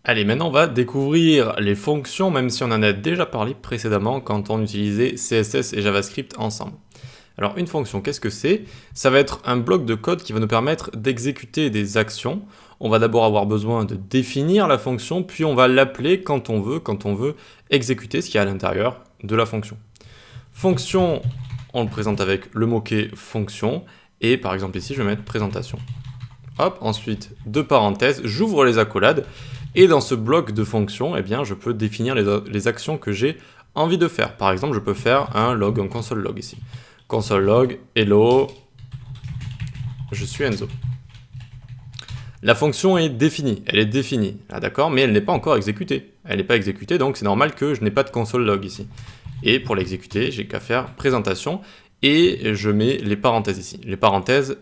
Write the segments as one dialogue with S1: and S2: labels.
S1: Allez, maintenant on va découvrir les fonctions, même si on en a déjà parlé précédemment quand on utilisait CSS et JavaScript ensemble. Alors une fonction, qu'est-ce que c'est? Ça va être un bloc de code qui va nous permettre d'exécuter des actions. On va d'abord avoir besoin de définir la fonction, puis on va l'appeler quand on veut exécuter ce qu'il y a à l'intérieur de la fonction. Fonction, on le présente avec le mot-clé fonction, et par exemple ici je vais mettre présentation. Hop, ensuite, deux parenthèses, j'ouvre les accolades, et dans ce bloc de fonctions, eh bien, je peux définir les actions que j'ai envie de faire. Par exemple, je peux faire un log, un console log ici. Console log, hello, je suis Enzo. La fonction est définie, elle est définie, d'accord, mais elle n'est pas encore exécutée. Elle n'est pas exécutée, donc c'est normal que je n'ai pas de console log ici. Et pour l'exécuter, j'ai qu'à faire présentation, et je mets les parenthèses ici. Les parenthèses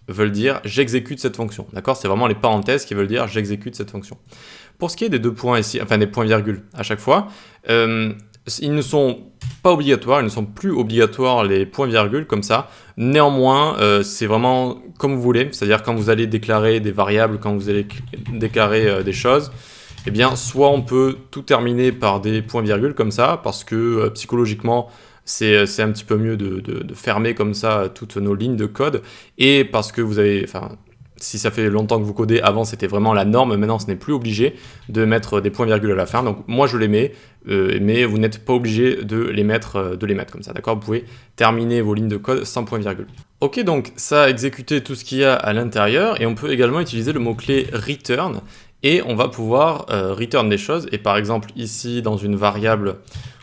S1: veulent dire j'exécute cette fonction, d'accord? C'est vraiment les parenthèses qui veulent dire j'exécute cette fonction. Pour ce qui est des deux points ici, enfin des points virgules à chaque fois, ils ne sont pas obligatoires, ils ne sont plus obligatoires les points virgules comme ça. Néanmoins, c'est vraiment comme vous voulez, c'est-à-dire quand vous allez déclarer des variables, quand vous allez déclarer des choses, eh bien soit on peut tout terminer par des points virgules comme ça, parce que psychologiquement, c'est un petit peu mieux de fermer comme ça toutes nos lignes de code, et parce que vous avez, enfin, si ça fait longtemps que vous codez, avant c'était vraiment la norme, maintenant ce n'est plus obligé de mettre des points-virgules à la fin, donc moi je les mets, mais vous n'êtes pas obligé de les mettre comme ça, d'accord? Vous pouvez terminer vos lignes de code sans point-virgule. Ok, donc ça a exécuté tout ce qu'il y a à l'intérieur, et on peut également utiliser le mot-clé return, et on va pouvoir return des choses, et par exemple ici dans une variable,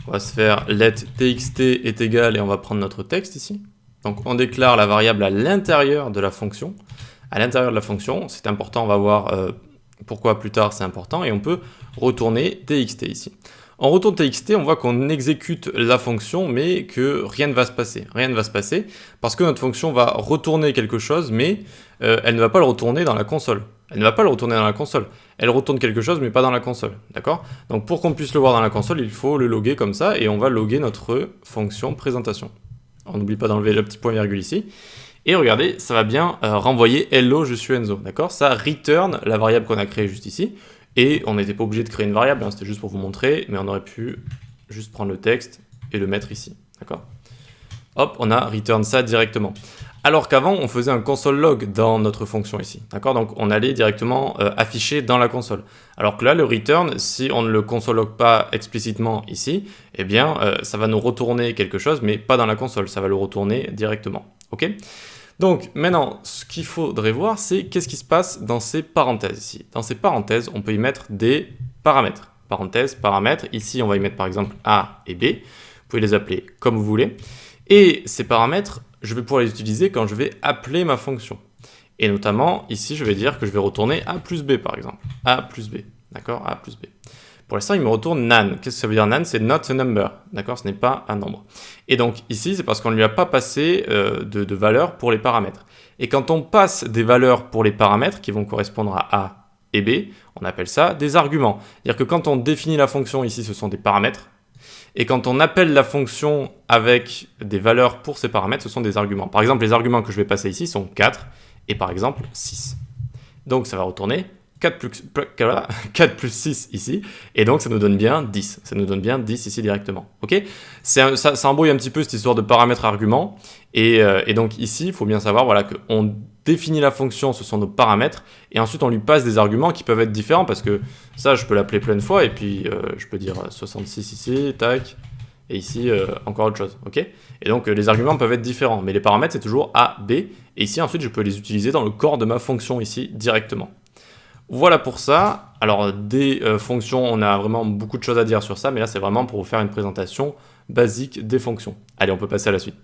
S1: on va se faire let txt est égal et on va prendre notre texte ici. Donc on déclare la variable à l'intérieur de la fonction. À l'intérieur de la fonction, c'est important, on va voir pourquoi plus tard c'est important, et on peut retourner txt ici. En retourne txt, on voit qu'on exécute la fonction, mais que rien ne va se passer. Rien ne va se passer parce que notre fonction va retourner quelque chose, mais elle ne va pas le retourner dans la console. Elle ne va pas le retourner dans la console. Elle retourne quelque chose, mais pas dans la console. D'accord? Donc pour qu'on puisse le voir dans la console, il faut le loguer comme ça, et on va loguer notre fonction présentation. On n'oublie pas d'enlever le petit point virgule ici. Et regardez, ça va bien renvoyer hello, je suis Enzo. D'accord? Ça return la variable qu'on a créée juste ici. Et on n'était pas obligé de créer une variable, hein, c'était juste pour vous montrer, mais on aurait pu juste prendre le texte et le mettre ici. D'accord? Hop, on a return ça directement. Alors qu'avant, on faisait un console log dans notre fonction ici. D'accord? Donc on allait directement afficher dans la console. Alors que là, le return, si on ne le console log pas explicitement ici, eh bien, ça va nous retourner quelque chose, mais pas dans la console. Ça va le retourner directement. Ok? Donc maintenant, ce qu'il faudrait voir, c'est qu'est-ce qui se passe dans ces parenthèses ici. Dans ces parenthèses, on peut y mettre des paramètres. Parenthèses, paramètres. Ici, on va y mettre par exemple A et B. Vous pouvez les appeler comme vous voulez. Et ces paramètres, je vais pouvoir les utiliser quand je vais appeler ma fonction. Et notamment, ici, je vais dire que je vais retourner A plus B, par exemple. A plus B. D'accord? A plus B. Pour l'instant, il me retourne nan. Qu'est-ce que ça veut dire nan? C'est not a number. D'accord? Ce n'est pas un nombre. Et donc, ici, c'est parce qu'on ne lui a pas passé de valeur pour les paramètres. Et quand on passe des valeurs pour les paramètres, qui vont correspondre à A et B, on appelle ça des arguments. C'est-à-dire que quand on définit la fonction, ici, ce sont des paramètres. Et quand on appelle la fonction avec des valeurs pour ces paramètres, ce sont des arguments. Par exemple, les arguments que je vais passer ici sont 4 et par exemple 6. Donc ça va retourner 4 plus 6 ici, et donc ça nous donne bien 10. Ça nous donne bien 10 ici directement. Ok? Ça embrouille un petit peu cette histoire de paramètres arguments, et donc ici, il faut bien savoir voilà, qu'on définit la fonction, ce sont nos paramètres, et ensuite on lui passe des arguments qui peuvent être différents, parce que ça, je peux l'appeler plein de fois, et puis je peux dire 66 ici, tac, et ici, encore autre chose. Ok? Et donc les arguments peuvent être différents, mais les paramètres, c'est toujours A, B, et ici, ensuite, je peux les utiliser dans le corps de ma fonction ici, directement. Voilà pour ça. Alors des fonctions, on a vraiment beaucoup de choses à dire sur ça, mais là c'est vraiment pour vous faire une présentation basique des fonctions. Allez, on peut passer à la suite.